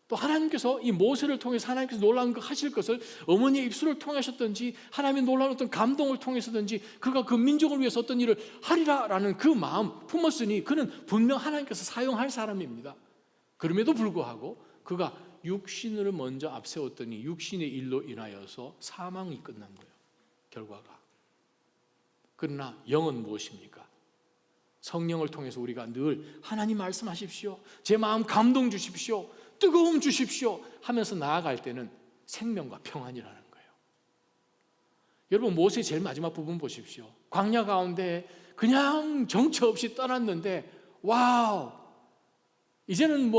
또 하나님께서 이 모세를 통해서 하나님께서 놀라운 거 하실 것을 어머니의 입술을 통하셨든지 하나님의 놀라운 어떤 감동을 통해서든지 그가 그 민족을 위해서 어떤 일을 하리라라는 그 마음 품었으니 그는 분명 하나님께서 사용할 사람입니다. 그럼에도 불구하고 그가 육신을 먼저 앞세웠더니 육신의 일로 인하여서 사망이 끝난 거예요. 결과가. 그러나 영은 무엇입니까? 성령을 통해서 우리가 늘 하나님 말씀하십시오, 제 마음 감동 주십시오, 뜨거움 주십시오 하면서 나아갈 때는 생명과 평안이라는 거예요. 여러분, 모세의 제일 마지막 부분 보십시오. 광야 가운데 그냥 정처 없이 떠났는데 와우, 이제는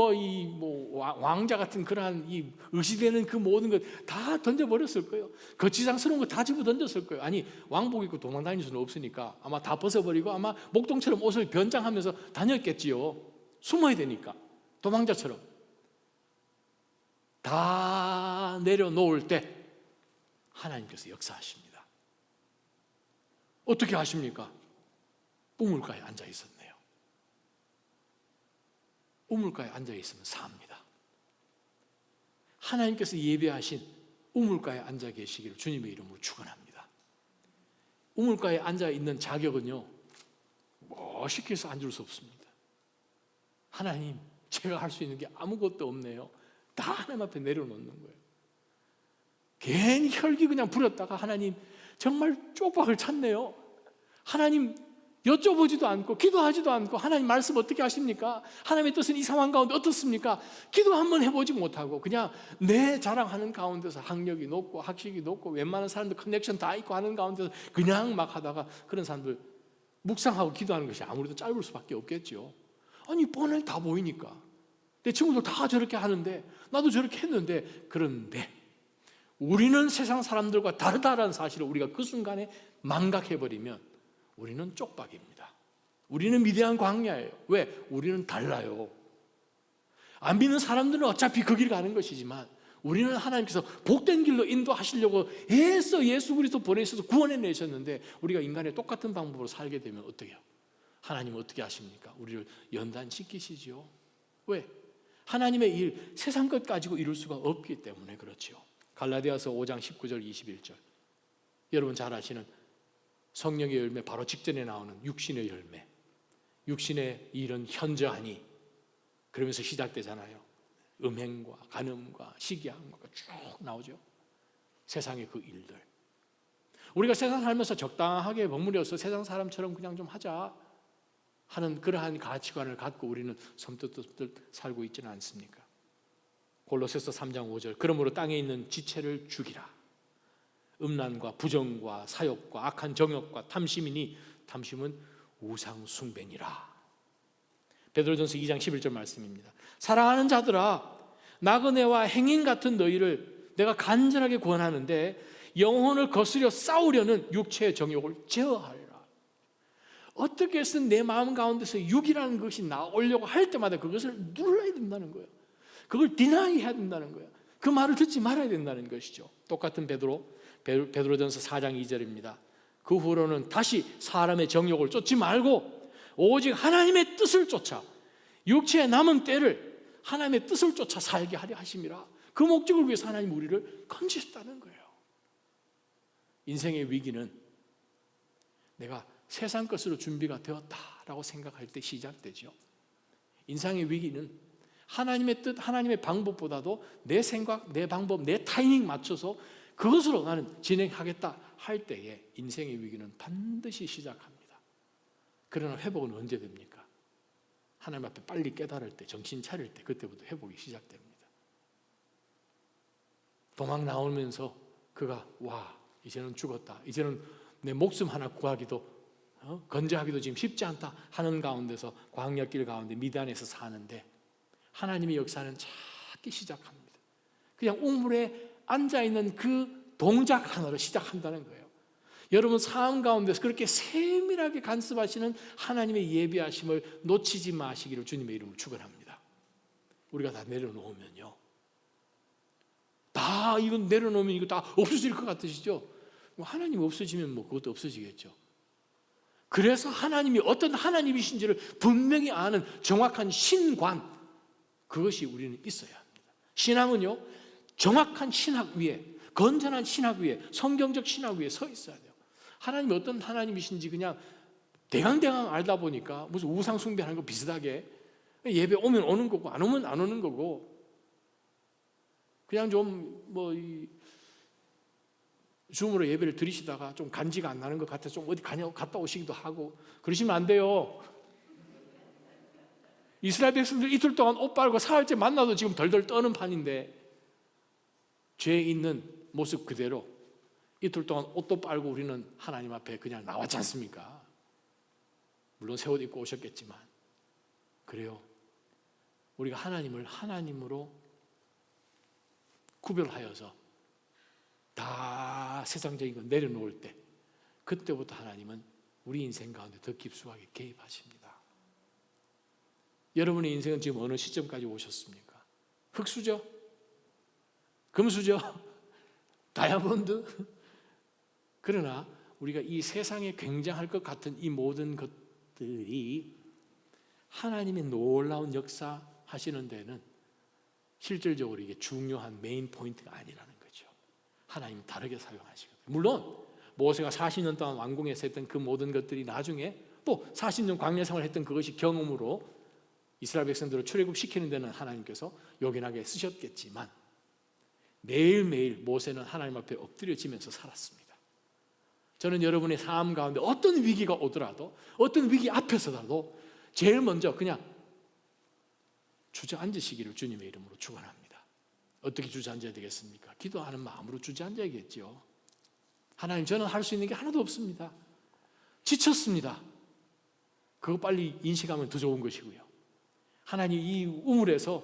왕자 같은 그러한 이 의시되는 그 모든 것 다 던져버렸을 거예요. 거치장스러운 거 다 집어 던졌을 거예요. 아니, 왕복 입고 도망 다닐 수는 없으니까 아마 다 벗어버리고 아마 목동처럼 옷을 변장하면서 다녔겠지요. 숨어야 되니까, 도망자처럼. 다 내려놓을 때 하나님께서 역사하십니다. 어떻게 하십니까? 우물가에 앉아 있었네요. 우물가에 앉아 있으면 삽니다. 하나님께서 예배하신 우물가에 앉아 계시기를 주님의 이름으로 축원합니다. 우물가에 앉아 있는 자격은요, 멋있게 해서 앉을 수 없습니다. 하나님, 제가 할 수 있는 게 아무것도 없네요. 다 하나님 앞에 내려놓는 거예요. 괜히 혈기 그냥 부렸다가 하나님 정말 쪽박을 찼네요. 하나님 여쭤보지도 않고 기도하지도 않고 하나님 말씀 어떻게 하십니까? 하나님의 뜻은 이 상황 가운데 어떻습니까? 기도 한번 해보지 못하고 그냥 내 자랑하는 가운데서 학력이 높고 학식이 높고 웬만한 사람들 커넥션 다 있고 하는 가운데서 그냥 막 하다가 그런 사람들 묵상하고 기도하는 것이 아무래도 짧을 수밖에 없겠죠. 아니, 뻔히 다 보이니까 내 친구들 다 저렇게 하는데 나도 저렇게 했는데, 그런데 우리는 세상 사람들과 다르다라는 사실을 우리가 그 순간에 망각해버리면 우리는 쪽박입니다. 우리는 미대한 광야예요. 왜? 우리는 달라요. 안 믿는 사람들은 어차피 그 길 가는 것이지만 우리는 하나님께서 복된 길로 인도하시려고 애써 예수 그리스도 보내셔서 구원해 내셨는데, 우리가 인간의 똑같은 방법으로 살게 되면 어떻게 해요? 하나님은 어떻게 하십니까? 우리를 연단시키시죠. 왜? 하나님의 일, 세상 것 가지고 이룰 수가 없기 때문에 그렇죠. 갈라디아서 5장 19절 21절, 여러분 잘 아시는 성령의 열매 바로 직전에 나오는 육신의 열매, 육신의 일은 현저하니, 그러면서 시작되잖아요. 음행과 간음과 시기함과 쭉 나오죠. 세상의 그 일들. 우리가 세상 살면서 적당하게 버무려서 세상 사람처럼 그냥 좀 하자 하는 그러한 가치관을 갖고 우리는 섬뜩섬뜩 살고 있지는 않습니까? 골로새서 3장 5절, 그러므로 땅에 있는 지체를 죽이라. 음란과 부정과 사욕과 악한 정욕과 탐심이니 탐심은 우상 숭배니라. 베드로전서 2장 11절 말씀입니다. 사랑하는 자들아, 나그네와 행인 같은 너희를 내가 간절하게 권하는데 영혼을 거스려 싸우려는 육체의 정욕을 제어하리라. 어떻게 해서든 내 마음 가운데서 육이라는 것이 나오려고 할 때마다 그것을 눌러야 된다는 거예요. 그걸 디나이 해야 된다는 거예요. 그 말을 듣지 말아야 된다는 것이죠. 똑같은 베드로전서 4장 2절입니다. 그 후로는 다시 사람의 정욕을 쫓지 말고 오직 하나님의 뜻을 쫓아 육체의 남은 때를 하나님의 뜻을 쫓아 살게 하려 하심이라. 그 목적을 위해서 하나님 우리를 건지셨다는 거예요. 인생의 위기는 내가 세상 것으로 준비가 되었다라고 생각할 때 시작되죠. 인생의 위기는 하나님의 뜻, 하나님의 방법보다도 내 생각, 내 방법, 내 타이밍 맞춰서 그것으로 나는 진행하겠다 할 때에 인생의 위기는 반드시 시작합니다. 그러나 회복은 언제 됩니까? 하나님 앞에 빨리 깨달을 때, 정신 차릴 때, 그때부터 회복이 시작됩니다. 도망 나오면서 그가 와, 이제는 죽었다, 이제는 내 목숨 하나 구하기도 건재하기도 지금 쉽지 않다 하는 가운데서 광야길 가운데 미단에서 사는데 하나님의 역사는 작게 시작합니다. 그냥 우물에 앉아있는 그 동작 하나로 시작한다는 거예요. 여러분 삶 가운데서 그렇게 세밀하게 간섭하시는 하나님의 예비하심을 놓치지 마시기를 주님의 이름으로 축원합니다. 우리가 다 내려놓으면요, 다 이건 내려놓으면 이거 다 없어질 것 같으시죠? 하나님 없어지면 뭐 그것도 없어지겠죠. 그래서 하나님이 어떤 하나님이신지를 분명히 아는 정확한 신관, 그것이 우리는 있어야 합니다. 신앙은요, 정확한 신학 위에, 건전한 신학 위에, 성경적 신학 위에 서 있어야 돼요. 하나님이 어떤 하나님이신지 그냥 대강대강 알다 보니까 무슨 우상 숭배하는 거 비슷하게 예배 오면 오는 거고 안 오면 안 오는 거고, 그냥 좀 줌으로 예배를 드리시다가 좀 간지가 안 나는 것 같아서 좀 어디 갔다 오시기도 하고 그러시면 안 돼요. 이스라엘 백성들 이틀 동안 옷 빨고 사흘째 만나도 지금 덜덜 떠는 판인데 죄 있는 모습 그대로 이틀 동안 옷도 빨고 우리는 하나님 앞에 그냥 나왔지 않습니까? 물론 새 옷 입고 오셨겠지만 그래요. 우리가 하나님을 하나님으로 구별하여서 다 세상적인 거 내려놓을 때 그때부터 하나님은 우리 인생 가운데 더 깊숙하게 개입하십니다. 여러분의 인생은 지금 어느 시점까지 오셨습니까? 흙수저? 금수저? 다이아몬드? 그러나 우리가 이 세상에 굉장할 것 같은 이 모든 것들이 하나님의 놀라운 역사 하시는 데는 실질적으로 이게 중요한 메인 포인트가 아니라는 거죠. 하나님 다르게 사용하시거든요. 물론 모세가 40년 동안 왕궁에서 했던 그 모든 것들이 나중에 또 40년 광야 생활을 했던 그것이 경험으로 이스라엘 백성들을 출애굽시키는 데는 하나님께서 요긴하게 쓰셨겠지만 매일매일 모세는 하나님 앞에 엎드려지면서 살았습니다. 저는 여러분의 삶 가운데 어떤 위기가 오더라도 어떤 위기 앞에서라도 제일 먼저 그냥 주저앉으시기를 주님의 이름으로 축원합니다. 어떻게 주저앉아야 되겠습니까? 기도하는 마음으로 주저앉아야겠죠. 하나님, 저는 할 수 있는 게 하나도 없습니다. 지쳤습니다. 그거 빨리 인식하면 더 좋은 것이고요. 하나님, 이 우물에서,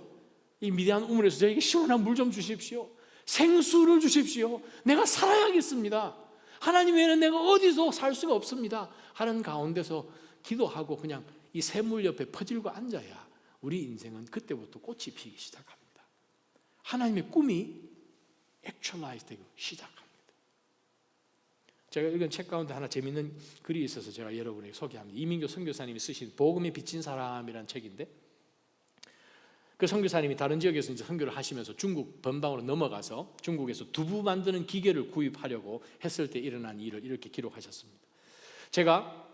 이 미대한 우물에서 저에게 시원한 물 좀 주십시오. 생수를 주십시오. 내가 살아야겠습니다. 하나님 외에는 내가 어디서 살 수가 없습니다. 하는 가운데서 기도하고 그냥 이 샘물 옆에 퍼질고 앉아야 우리 인생은 그때부터 꽃이 피기 시작합니다. 하나님의 꿈이 액츄얼라이즈 되고 시작합니다. 제가 읽은 책 가운데 하나 재미있는 글이 있어서 제가 여러분에게 소개합니다. 이민교 선교사님이 쓰신 복음에 비친 사람이라는 책인데, 그 선교사님이 다른 지역에서 이제 선교를 하시면서 중국 번방으로 넘어가서 중국에서 두부 만드는 기계를 구입하려고 했을 때 일어난 일을 이렇게 기록하셨습니다. 제가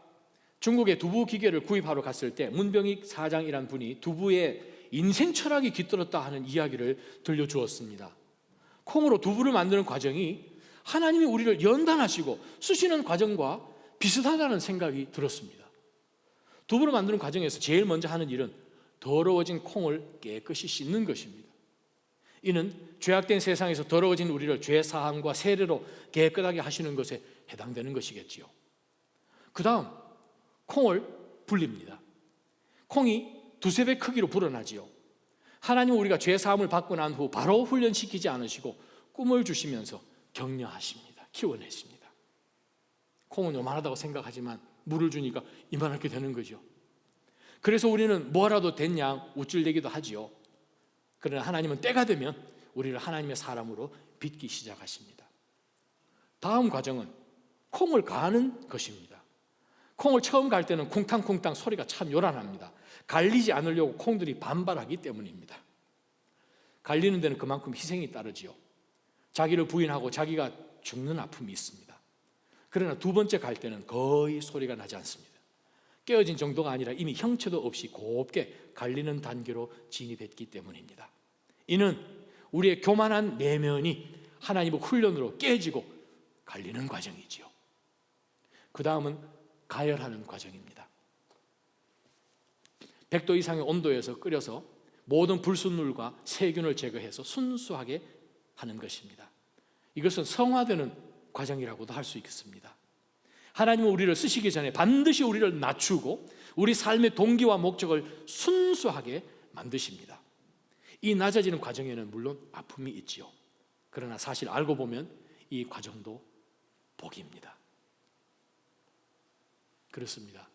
중국에 두부 기계를 구입하러 갔을 때 문병익 사장이란 분이 두부에 인생 철학이 깃들었다 하는 이야기를 들려주었습니다. 콩으로 두부를 만드는 과정이 하나님이 우리를 연단하시고 쓰시는 과정과 비슷하다는 생각이 들었습니다. 두부를 만드는 과정에서 제일 먼저 하는 일은 더러워진 콩을 깨끗이 씻는 것입니다. 이는 죄악된 세상에서 더러워진 우리를 죄사함과 세례로 깨끗하게 하시는 것에 해당되는 것이겠지요. 그 다음 콩을 불립니다. 콩이 두세 배 크기로 불어나지요. 하나님은 우리가 죄사함을 받고 난 후 바로 훈련시키지 않으시고 꿈을 주시면서 격려하십니다. 키워내십니다. 콩은 요만하다고 생각하지만 물을 주니까 이만하게 되는 거죠. 그래서 우리는 뭐라도 된 양 우쭐대기도 하지요. 그러나 하나님은 때가 되면 우리를 하나님의 사람으로 빚기 시작하십니다. 다음 과정은 콩을 가는 것입니다. 콩을 처음 갈 때는 쿵탕쿵탕 소리가 참 요란합니다. 갈리지 않으려고 콩들이 반발하기 때문입니다. 갈리는 데는 그만큼 희생이 따르지요. 자기를 부인하고 자기가 죽는 아픔이 있습니다. 그러나 두 번째 갈 때는 거의 소리가 나지 않습니다. 깨어진 정도가 아니라 이미 형체도 없이 곱게 갈리는 단계로 진입했기 때문입니다. 이는 우리의 교만한 내면이 하나님의 훈련으로 깨지고 갈리는 과정이지요. 그 다음은 가열하는 과정입니다. 100도 이상의 온도에서 끓여서 모든 불순물과 세균을 제거해서 순수하게 하는 것입니다. 이것은 성화되는 과정이라고도 할 수 있겠습니다. 하나님은 우리를 쓰시기 전에 반드시 우리를 낮추고 우리 삶의 동기와 목적을 순수하게 만드십니다. 이 낮아지는 과정에는 물론 아픔이 있지요. 그러나 사실 알고 보면 이 과정도 복입니다. 그렇습니다.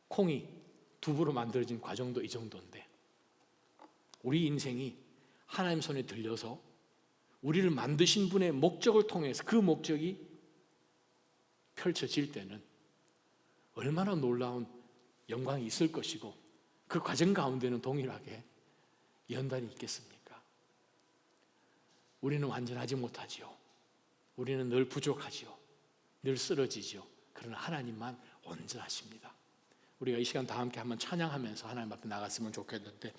콩이 두부로 만들어진 과정도 이 정도인데 우리 인생이 하나님 손에 들려서 우리를 만드신 분의 목적을 통해서 그 목적이 펼쳐질 때는 얼마나 놀라운 영광이 있을 것이고 그 과정 가운데는 동일하게 연단이 있겠습니까? 우리는 완전하지 못하지요. 우리는 늘 부족하지요. 늘 쓰러지지요. 그러나 하나님만 온전하십니다. 우리가 이 시간 다 함께 한번 찬양하면서 하나님 앞에 나갔으면 좋겠는데